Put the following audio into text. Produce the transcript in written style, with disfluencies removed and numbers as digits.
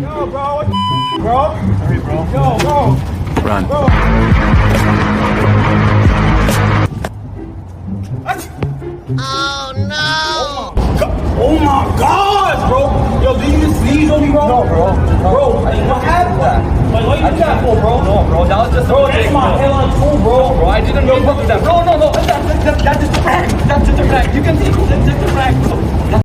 Yo, bro. What the bro? Hurry, bro. Yo, bro. Run. Bro. Oh my God, bro! Yo, did you just sneeze on me, bro? No, bro. Bro, what happened? Like, what you do that for, bro? No, bro. That was just Bro, a that's prank, my bro. hell on tool, bro. Bro, I didn't mean to do that. Bro, no. That's just a prank. That's just a prank. You can see. That's just a prank, bro.